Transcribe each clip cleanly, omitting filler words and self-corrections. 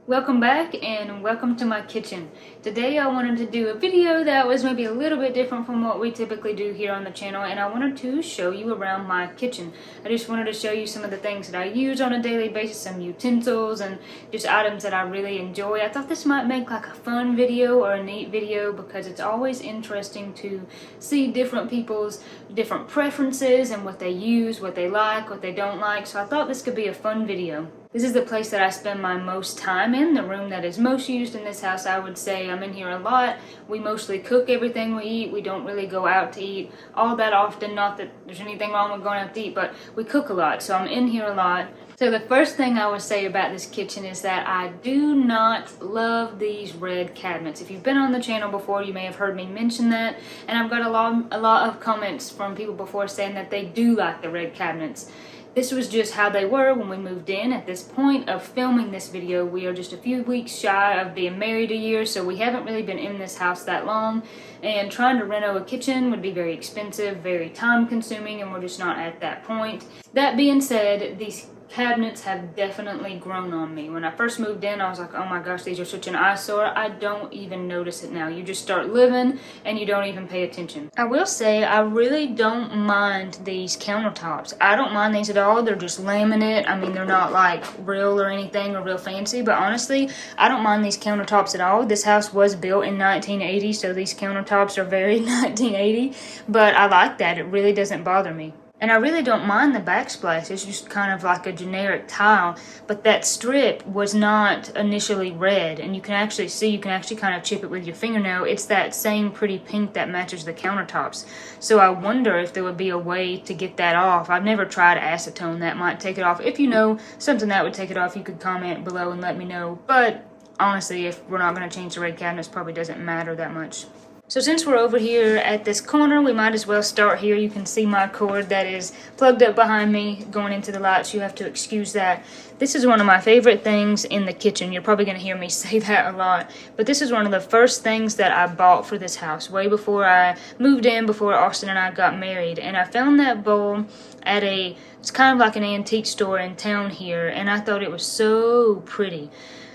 Welcome back and welcome to my kitchen. Today I wanted to do a video that was maybe a little bit different from what we typically do here on the channel, and I wanted to show you around my kitchen. I just wanted to show you some of the things that I use on a daily basis, some utensils and just items that I really enjoy. I thought this might make like a fun video or a neat video because it's always interesting to see different people's different preferences and what they use, what they like, what they don't like. So I thought this could be a fun video. This is the place that I spend my most time in, the room that is most used in this house. I would say I'm in here a lot. We mostly cook everything we eat. We don't really go out to eat all that often. Not that there's anything wrong with going out to eat, but we cook a lot, so I'm in here a lot. So the first thing I would say about this kitchen is that I do not love these red cabinets. If you've been on the channel before, you may have heard me mention that, and I've got a lot of comments from people before saying that they do like the red cabinets. This was just how they were when we moved in. At this point of filming this video, we are just a few weeks shy of being married a year, so we haven't really been in this house that long, and trying to reno a kitchen would be very expensive, very time consuming, and we're just not at that point. That being said, these cabinets have definitely grown on me. When I first moved in, I was like, oh my gosh, these are such an eyesore. I don't even notice it now. You just start living and you don't even pay attention. I will say I really don't mind these countertops. I don't mind these at all. They're just laminate. I mean, they're not like real or anything or real fancy, but honestly, I don't mind these countertops at all. This house was built in 1980, so these countertops are very 1980, but I like that. It really doesn't bother me. And I really don't mind the backsplash. It's just kind of like a generic tile. But that strip was not initially red. And you can actually see, you can actually kind of chip it with your fingernail. It's that same pretty pink that matches the countertops. So I wonder if there would be a way to get that off. I've never tried acetone that might take it off. If you know something that would take it off, you could comment below and let me know. But honestly, if we're not going to change the red cabinets, probably doesn't matter that much. So since we're over here at this corner, we might as well start here. You can see my cord that is plugged up behind me going into the lights. You have to excuse that. This is one of my favorite things in the kitchen. You're probably going to hear me say that a lot. But this is one of the first things that I bought for this house way before I moved in, before Austin and I got married. And I found that bowl at it's kind of like an antique store in town here. And I thought it was so pretty.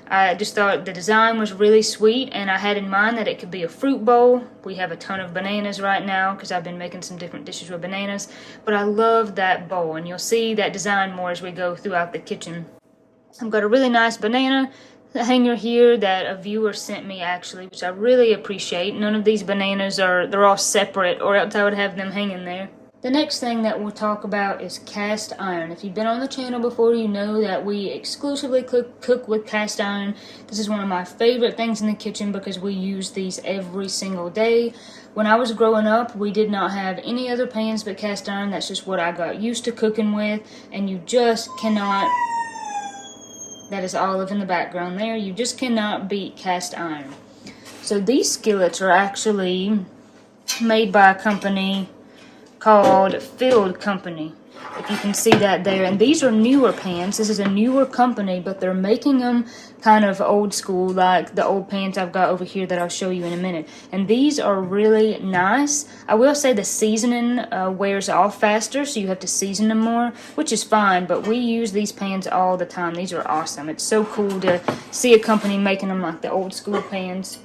I just thought the design was really sweet, and I had in mind that it could be a fruit bowl. We have a ton of bananas right now because I've been making some different dishes with bananas, but I love that bowl, and you'll see that design more as we go throughout the kitchen. I've got a really nice banana hanger here that a viewer sent me actually, which I really appreciate. None of these bananas they're all separate, or else I would have them hanging there. The next thing that we'll talk about is cast iron. If you've been on the channel before, you know that we exclusively cook with cast iron. This is one of my favorite things in the kitchen because we use these every single day. When I was growing up, we did not have any other pans but cast iron. That's just what I got used to cooking with, and you just cannot... That is Olive in the background there. You just cannot beat cast iron. So these skillets are actually made by a company called Field Company, if you can see that there. And these are newer pans. This is a newer company, but they're making them kind of old school, like the old pans I've got over here that I'll show you in a minute. And these are really nice. I will say the seasoning wears off faster, so you have to season them more, which is fine, but we use these pans all the time. These are awesome. It's so cool to see a company making them like the old school pans.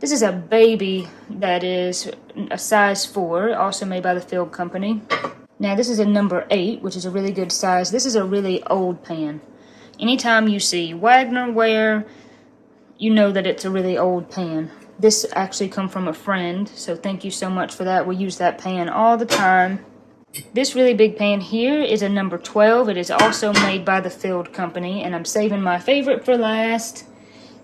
This is a baby that is a size 4, also made by the Field Company. Now this is a number 8, which is a really good size. This is a really old pan. Anytime you see Wagner ware, you know that it's a really old pan. This actually come from a friend, so thank you so much for that. We use that pan all the time. This really big pan here is a number 12. It is also made by the Field Company, and I'm saving my favorite for last.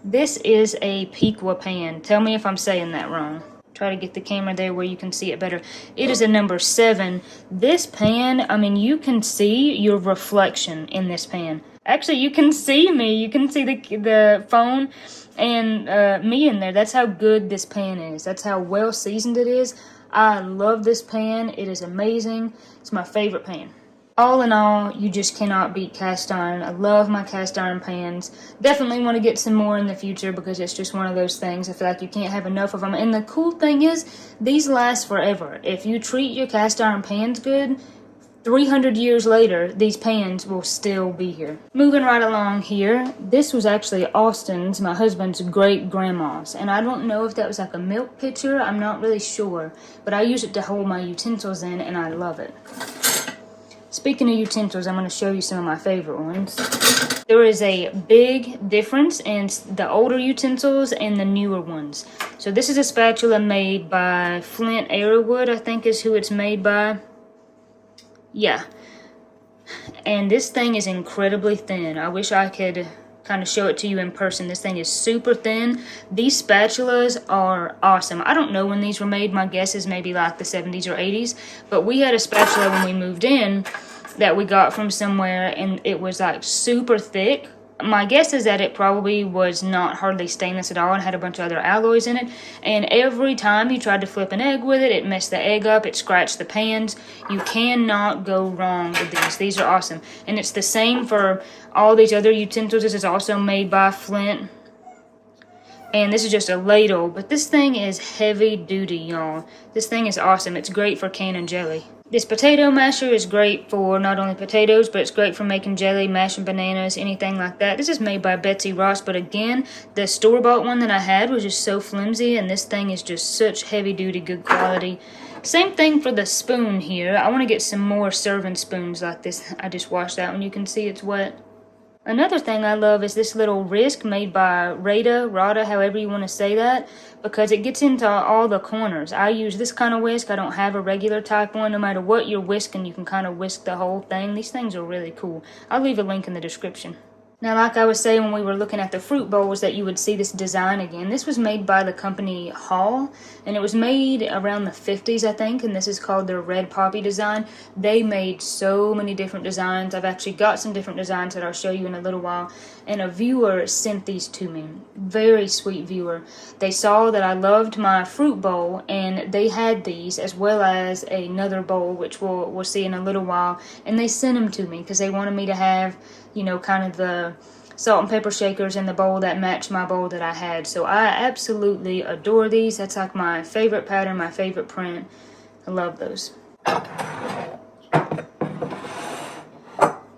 This is a Piqua pan. Tell me if I'm saying that wrong. Try to get the camera there where you can see it better. It is a number 7. This pan, I mean, you can see your reflection in this pan. Actually, you can see me. You can see the phone and me in there. That's how good this pan is. That's how well seasoned it is. I love this pan. It is amazing. It's my favorite pan. All in all, you just cannot beat cast iron. I love my cast iron pans. Definitely want to get some more in the future because it's just one of those things. I feel like you can't have enough of them. And the cool thing is, these last forever. If you treat your cast iron pans good, 300 years later, these pans will still be here. Moving right along here, this was actually Austin's, my husband's great-grandma's. And I don't know if that was like a milk pitcher, I'm not really sure. But I use it to hold my utensils in, and I love it. Speaking of utensils, I'm going to show you some of my favorite ones. There is a big difference in the older utensils and the newer ones. So this is a spatula made by Flint Arrowwood, I think is who it's made by. Yeah. And this thing is incredibly thin. I wish I could kind of show it to you in person. This thing is super thin. These spatulas are awesome. I don't know when these were made. My guess is maybe like the 70s or 80s. But we had a spatula when we moved in that we got from somewhere, and it was like super thick. My guess is that it probably was not hardly stainless at all and had a bunch of other alloys in it. And every time you tried to flip an egg with it, it messed the egg up, it scratched the pans. You cannot go wrong with these. These are awesome. And it's the same for all these other utensils. This is also made by Flint. And this is just a ladle, but this thing is heavy duty, y'all. This thing is awesome. It's great for canning jelly. This potato masher is great for not only potatoes, but it's great for making jelly, mashing bananas, anything like that. This is made by Betsy Ross, but again, the store-bought one that I had was just so flimsy, and this thing is just such heavy-duty, good quality. Same thing for the spoon here. I want to get some more serving spoons like this. I just washed that one. You can see it's wet. Another thing I love is this little whisk made by Rada, however you want to say that, because it gets into all the corners. I use this kind of whisk. I don't have a regular type one. No matter what you're whisking, you can kind of whisk the whole thing. These things are really cool. I'll leave a link in the description. Now, like I was saying when we were looking at the fruit bowls, that you would see this design again. This was made by the company Hall, and it was made around the 50s, I think, and this is called their Red Poppy design. They made so many different designs. I've actually got some different designs that I'll show you in a little while, and a viewer sent these to me. Very sweet viewer. They saw that I loved my fruit bowl, and they had these as well as another bowl, which we'll see in a little while, and they sent them to me because they wanted me to have, you know, kind of the salt and pepper shakers in the bowl that matched my bowl that I had. So I absolutely adore these. That's like my favorite pattern, my favorite print. I love those.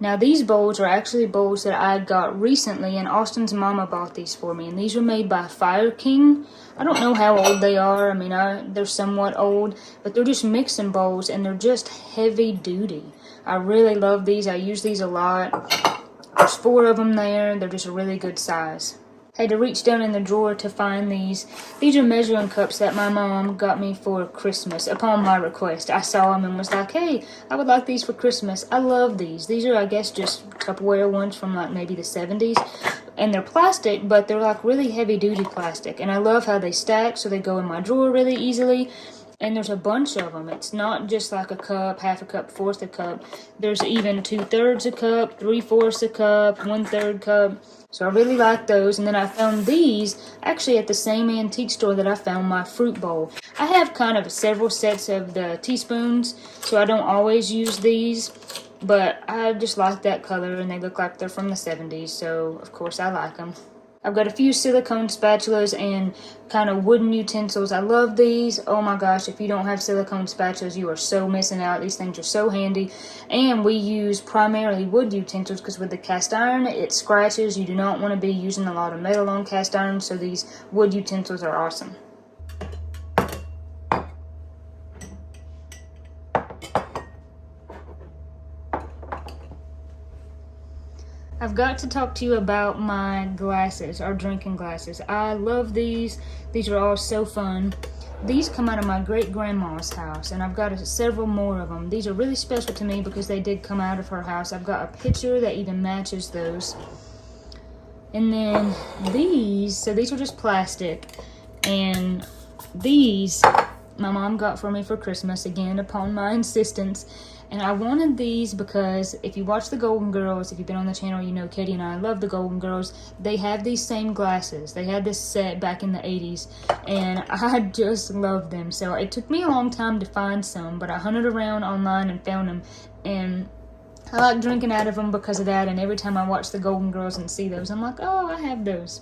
Now these bowls are actually bowls that I got recently, and Austin's mama bought these for me. And these were made by Fire King. I don't know how old they are. I mean, they're somewhat old, but they're just mixing bowls, and they're just heavy duty. I really love these. I use these a lot. There's 4 of them there. They're just a really good size. Had to reach down in the drawer to find these. These are measuring cups that my mom got me for Christmas upon my request. I saw them and was like, hey, I would like these for Christmas. I love these. These are, I guess, just Tupperware ones from like maybe the 70s. And they're plastic, but they're like really heavy-duty plastic. And I love how they stack, so they go in my drawer really easily. And there's a bunch of them. It's not just like a cup, half a cup, fourth a cup. There's even 2/3 a cup, 3/4 a cup, 1/3 cup. So I really like those. And then I found these actually at the same antique store that I found my fruit bowl. I have kind of several sets of the teaspoons, so I don't always use these. But I just like that color, and they look like they're from the 70s, so of course I like them. I've got a few silicone spatulas and kind of wooden utensils. I love these. Oh my gosh, if you don't have silicone spatulas, you are so missing out. These things are so handy. And we use primarily wood utensils because with the cast iron, it scratches. You do not want to be using a lot of metal on cast iron, so these wood utensils are awesome. I've got to talk to you about my glasses, our drinking glasses. I love these. These are all so fun. These come out of my great-grandma's house, and I've got several more of them. These are really special to me because they did come out of her house. I've got a picture that even matches those. And then these, so these are just plastic, and these my mom got for me for Christmas, again, upon my insistence. And I wanted these because if you watch the Golden Girls, if you've been on the channel, you know Katie and I love the Golden Girls. They have these same glasses. They had this set back in the 80s, and I just love them. So it took me a long time to find some, but I hunted around online and found them. And I like drinking out of them because of that, and every time I watch the Golden Girls and see those, I'm like, oh, I have those.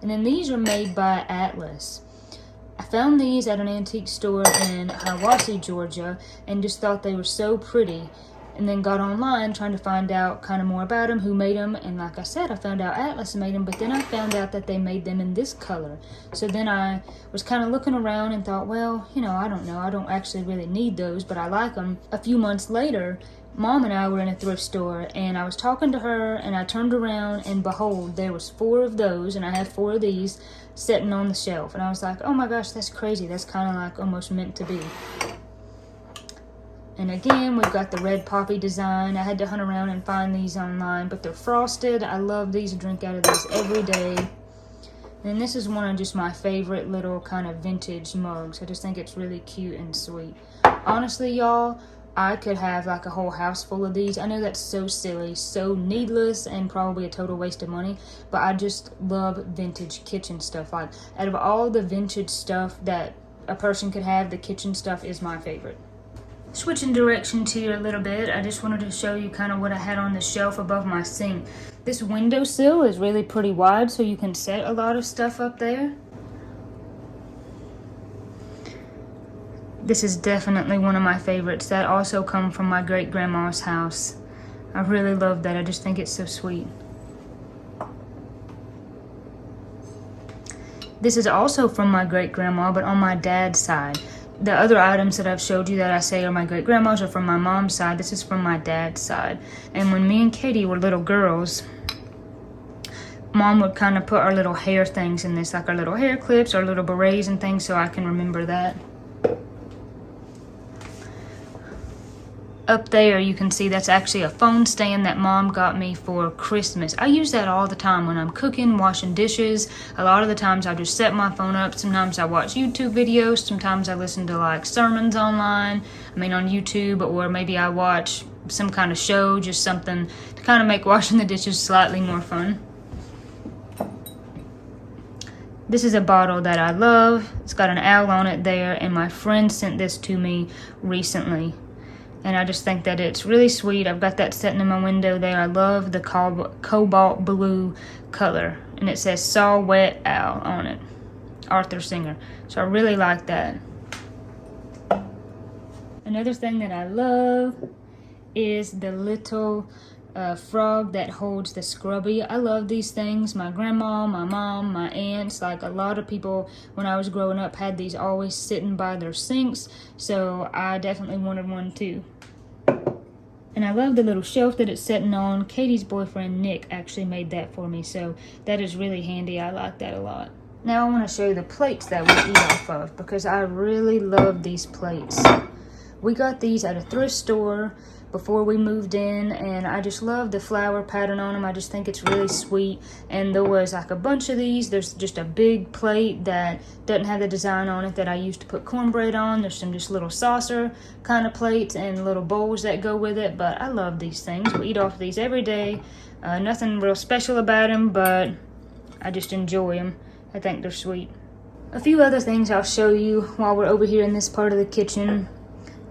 And then these are made by Atlas. I found these at an antique store in Hiawassee, Georgia, and just thought they were so pretty. And then got online trying to find out kind of more about them, who made them. And like I said, I found out Atlas made them, but then I found out that they made them in this color. So then I was kind of looking around and thought, well, you know, I don't know. I don't actually really need those, but I like them. A few months later, Mom and I were in a thrift store, and I was talking to her, and I turned around, and behold, there was 4 of those, and I have 4 of these sitting on the shelf. And I was like, oh my gosh, that's crazy. That's kind of like almost meant to be. And again, we've got the red poppy design. I had to hunt around and find these online, but they're frosted. I love these. I drink out of these every day. And this is one of just my favorite little kind of vintage mugs. I just think it's really cute and sweet. Honestly, y'all, I could have like a whole house full of these. I know that's so silly, so needless, and probably a total waste of money, but I just love vintage kitchen stuff. Like, out of all the vintage stuff that a person could have, the kitchen stuff is my favorite. Switching directions here a little bit, I just wanted to show you kind of what I had on the shelf above my sink. This windowsill is really pretty wide, so you can set a lot of stuff up there. This is definitely one of my favorites. That also comes from my great-grandma's house. I really love that. I just think it's so sweet. This is also from my great-grandma, but on my dad's side. The other items that I've showed you that I say are my great-grandma's are from my mom's side. This is from my dad's side. And when me and Katie were little girls, Mom would kind of put our little hair things in this, like our little hair clips, our little berets and things, so I can remember that. Up there, you can see that's actually a phone stand that Mom got me for Christmas. I use that all the time when I'm cooking, washing dishes. A lot of the times I just set my phone up. Sometimes I watch YouTube videos. Sometimes I listen to like sermons online, on YouTube, or maybe I watch some kind of show, just something to kind of make washing the dishes slightly more fun. This is a bottle that I love. It's got an owl on it there, and my friend sent this to me recently. And I just think that it's really sweet. I've got that sitting in my window there. I love the cobalt blue color. And it says Saw Wet Owl on it. Arthur Singer. So I really like that. Another thing that I love is the little frog that holds the scrubby. I love these things. My grandma, my mom, my aunts, like a lot of people when I was growing up had these always sitting by their sinks. So I definitely wanted one too. And I love the little shelf that it's sitting on. Katie's boyfriend, Nick, actually made that for me. So that is really handy. I like that a lot. Now I want to show you the plates that we eat off of, because I really love these plates. We got these at a thrift store before we moved in, and I just love the flower pattern on them. I just think it's really sweet. And there was like a bunch of these. There's just a big plate that doesn't have the design on it that I used to put cornbread on. There's some just little saucer kind of plates and little bowls that go with it, but I love these things. We eat off these every day. Nothing real special about them, but I just enjoy them. I think they're sweet. A few other things I'll show you while we're over here in this part of the kitchen.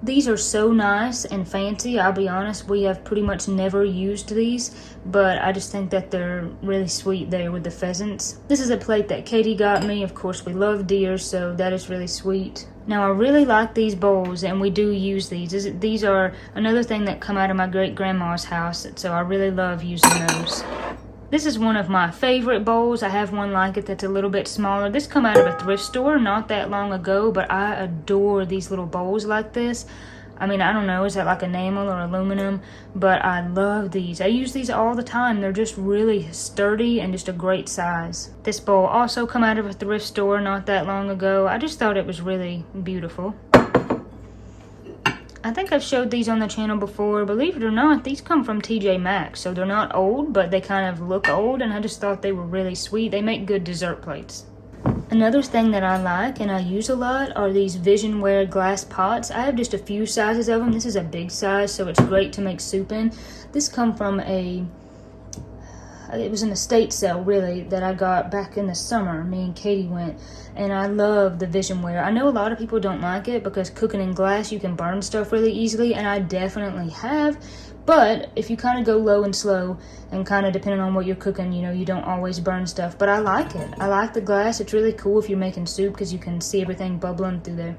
These are so nice and fancy. I'll be honest, we have pretty much never used these, but I just think that they're really sweet there with the pheasants. This is a plate that Katie got me. Of course, we love deer, so that is really sweet. Now, I really like these bowls, and we do use these. These are another thing that come out of my great-grandma's house, so I really love using those. This is one of my favorite bowls. I have one like it that's a little bit smaller. This come out of a thrift store not that long ago, but I adore these little bowls like this. I don't know, is that like enamel or aluminum? But I love these. I use these all the time. They're just really sturdy and just a great size. This bowl also come out of a thrift store not that long ago. I just thought it was really beautiful. I think I've showed these on the channel before. Believe it or not, these come from TJ Maxx. So they're not old, but they kind of look old, and I just thought they were really sweet. They make good dessert plates. Another thing that I like and I use a lot are these Visionware glass pots. I have just a few sizes of them. This is a big size, so it's great to make soup in. This come from it was an estate sale, really, that I got back in the summer. Me and Katie went, and I love the Visionware. I know a lot of people don't like it because cooking in glass, you can burn stuff really easily, and I definitely have, But if you kind of go low and slow and kind of depending on what you're cooking, you know, you don't always burn stuff. But I like it. I like the glass. It's really cool if you're making soup because you can see everything bubbling through there.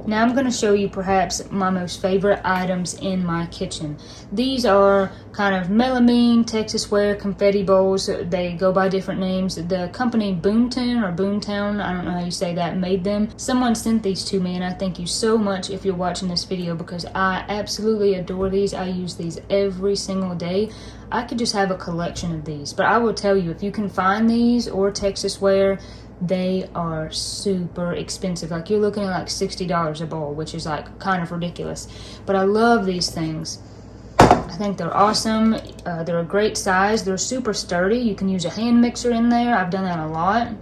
Now I'm going to show you perhaps my most favorite items in my kitchen. These are kind of melamine, Texas ware, confetti bowls. They go by different names. The company Boomtown, I don't know how you say that, made them. Someone sent these to me and I thank you so much if you're watching this video because I absolutely adore these. I use these every single day. I could just have a collection of these. But I will tell you, if you can find these or Texas ware, they are super expensive. Like you're looking at like $60 a bowl, which is like kind of ridiculous. But I love these things. I think they're awesome. They're a great size. They're super sturdy. You can use a hand mixer in there. I've done that a lot.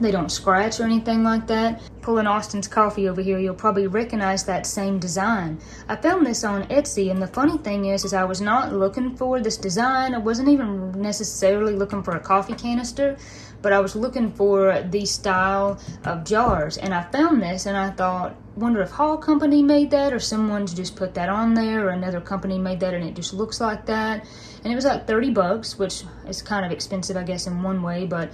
They don't scratch or anything like that. Pulling Austin's coffee over here, you'll probably recognize that same design. I found this on Etsy, and the funny thing is I was not looking for this design. I wasn't even necessarily looking for a coffee canister, but I was looking for these style of jars, and I found this, and I thought, wonder if Hall Company made that, or someone's just put that on there, or another company made that, and it just looks like that. And it was like $30, which is kind of expensive, I guess, in one way, but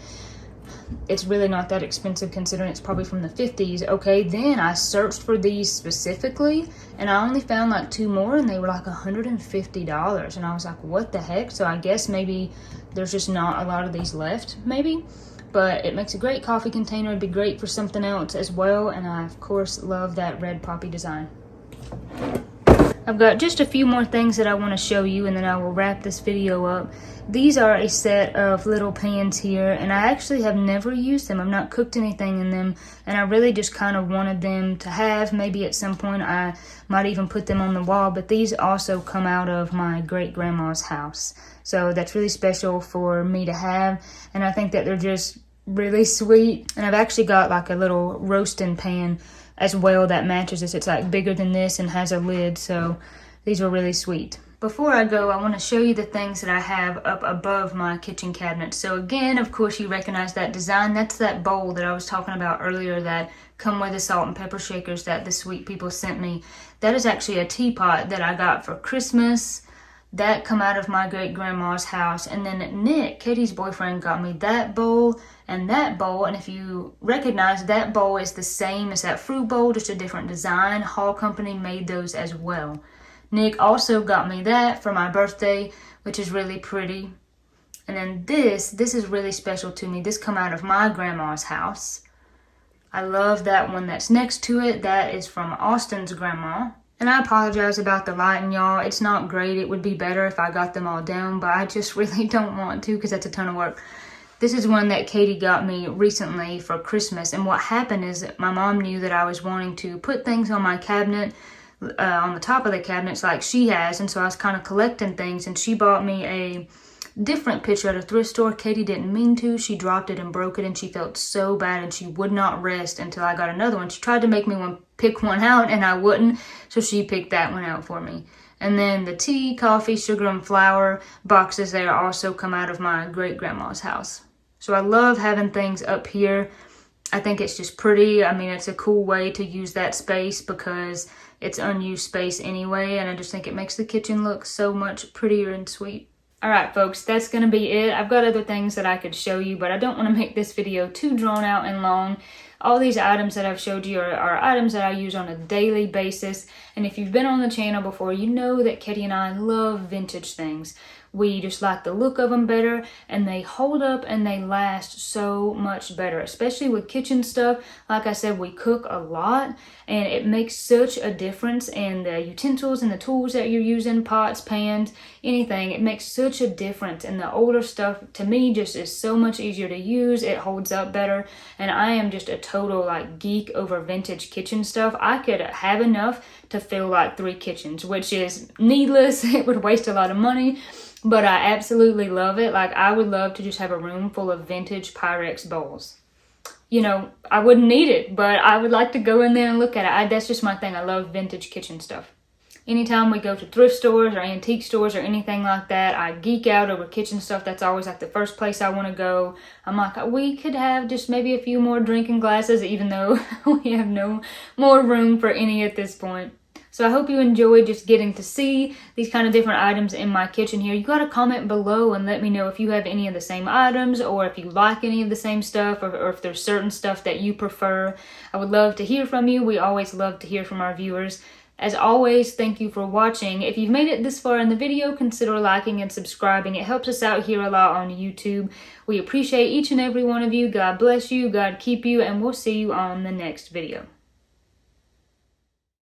it's really not that expensive considering it's probably from the 50s. Okay, then I searched for these specifically and I only found like 2 more and they were like $150 and I was like, what the heck? So I guess maybe there's just not a lot of these left, maybe. But it makes a great coffee container. It'd be great for something else as well, and I of course love that red poppy design. I've got just a few more things that I want to show you and then I will wrap this video up. These are a set of little pans here, and I actually have never used them. I've not cooked anything in them, and I really just kind of wanted them to have. Maybe at some point I might even put them on the wall, but these also come out of my great-grandma's house. So that's really special for me to have, and I think that they're just really sweet. And I've actually got like a little roasting pan as well that matches this. It's like bigger than this and has a lid, so these are really sweet. Before I go, I want to show you the things that I have up above my kitchen cabinet. So again, of course, you recognize that design. That's that bowl that I was talking about earlier that come with the salt and pepper shakers that the sweet people sent me. That is actually a teapot that I got for Christmas. That come out of my great-grandma's house. And then Nick, Katie's boyfriend, got me that bowl and that bowl. And if you recognize, that bowl is the same as that fruit bowl, just a different design. Hall Company made those as well. Nick also got me that for my birthday, which is really pretty. And then this is really special to me. This come out of my grandma's house. I love that one that's next to it. That is from Austin's grandma. And I apologize about the lighting, y'all. It's not great. It would be better if I got them all down, but I just really don't want to because that's a ton of work. This is one that Katie got me recently for Christmas. And what happened is that my mom knew that I was wanting to put things on my cabinet, on the top of the cabinets like she has. And so I was kind of collecting things, and she bought me a different picture at a thrift store. Katie didn't mean to. She dropped it and broke it, and she felt so bad, and she would not rest until I got another one. She tried to make me pick one out, and I wouldn't, so she picked that one out for me. And then the tea, coffee, sugar, and flour boxes there also come out of my great-grandma's house. So I love having things up here. I think it's just pretty. I mean, it's a cool way to use that space because it's unused space anyway, and I just think it makes the kitchen look so much prettier and sweet. Alright folks, that's going to be it. I've got other things that I could show you, but I don't want to make this video too drawn out and long. All these items that I've showed you are items that I use on a daily basis, and if you've been on the channel before, you know that Katie and I love vintage things. We just like the look of them better, and they hold up and they last so much better, especially with kitchen stuff. Like I said, we cook a lot, and it makes such a difference in the utensils and the tools that you're using, pots, pans, anything. It makes such a difference, and the older stuff to me just is so much easier to use. It holds up better, and I am just a total like geek over vintage kitchen stuff. I could have enough to fill like 3 kitchens, which is needless. It would waste a lot of money. But I absolutely love it. Like, I would love to just have a room full of vintage Pyrex bowls. You know, I wouldn't need it, but I would like to go in there and look at it. That's just my thing. I love vintage kitchen stuff. Anytime we go to thrift stores or antique stores or anything like that, I geek out over kitchen stuff. That's always like the first place I want to go. I'm like, we could have just maybe a few more drinking glasses, even though we have no more room for any at this point. So I hope you enjoyed just getting to see these kind of different items in my kitchen here. You got to comment below and let me know if you have any of the same items, or if you like any of the same stuff, or if there's certain stuff that you prefer. I would love to hear from you. We always love to hear from our viewers. As always, thank you for watching. If you've made it this far in the video, consider liking and subscribing. It helps us out here a lot on YouTube. We appreciate each and every one of you. God bless you, God keep you, and we'll see you on the next video.